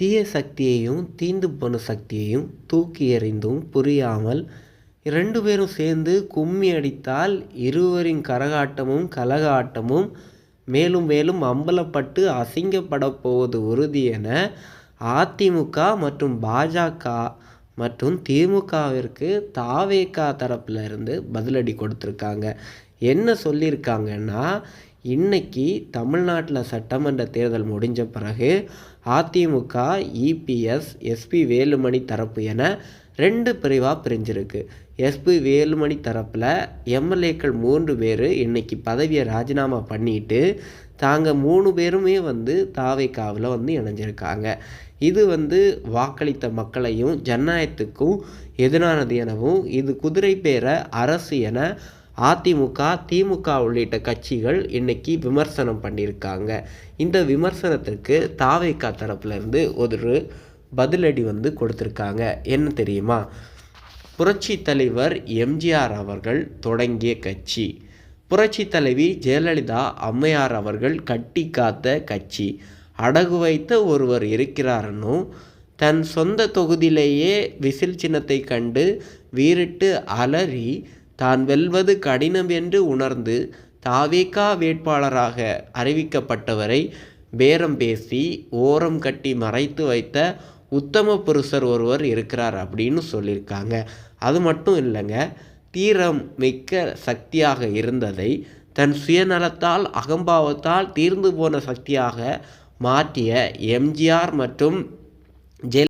தீய சக்தியையும் தீந்து போன சக்தியையும் தூக்கி எறிந்தும் புரியாமல் 2 பேரும் சேர்ந்து கும்மி அடித்தால் இருவரின் கரகாட்டமும் கலகாட்டமும் மேலும் மேலும் அம்பலப்பட்டு அசிங்கப்படப் போவது உறுதி என அதிமுக மற்றும் பாஜக மற்றும் திமுகவிற்கு தாவேகா தரப்புல இருந்து பதிலடி கொடுத்துருக்காங்க. என்ன சொல்லியிருக்காங்கன்னா, இன்னைக்கு தமிழ்நாட்டில் சட்டமன்ற தேர்தல் முடிஞ்ச பிறகு அதிமுக, இபிஎஸ், எஸ்பி வேலுமணி தரப்பு என 2 பிரிவாக பிரிஞ்சிருக்கு. எஸ்பி வேலுமணி தரப்பில் எம்எல்ஏக்கள் 3 பேர் இன்னைக்கு பதவியை ராஜினாமா பண்ணிட்டு தாங்க 3 பேருமே தாவேகாவில் இணைஞ்சிருக்காங்க. இது வாக்களித்த மக்களையும் ஜனநாயகத்துக்கும் எதிரானது எனவும் இது குதிரை பேர அரசு என அதிமுக, திமுக உள்ளிட்ட கட்சிகள் இன்னைக்கு விமர்சனம் பண்ணியிருக்காங்க. இந்த விமர்சனத்திற்கு தாவேகா தரப்புலேருந்து ஒரு பதிலடி கொடுத்துருக்காங்க. என்ன தெரியுமா? புரட்சி தலைவர் எம்ஜிஆர் அவர்கள் தொடங்கிய கட்சி, புரட்சி தலைவி ஜெயலலிதா அம்மையார் அவர்கள் கட்டி காத்த கட்சி, அடகு வைத்த ஒருவர் இருக்கிறாரனும் தன் சொந்த தொகுதியிலேயே விசில் சின்னத்தை கண்டு வீறிட்டு அலறி தான் வெல்வது கடினம் என்று உணர்ந்து தாவேகா வேட்பாளராக அறிவிக்கப்பட்டவரை பேரம் பேசி ஓரம் கட்டி மறைத்து வைத்த உத்தம புருஷர் ஒருவர் இருக்கிறார் அப்படின்னு சொல்லியிருக்காங்க. அது மட்டும் இல்லைங்க, தீரம் மிக்க சக்தியாக இருந்ததை தன் சுயநலத்தால் அகம்பாவத்தால் தீர்ந்து போன சக்தியாக மாற்றிய எம்ஜிஆர் மற்றும்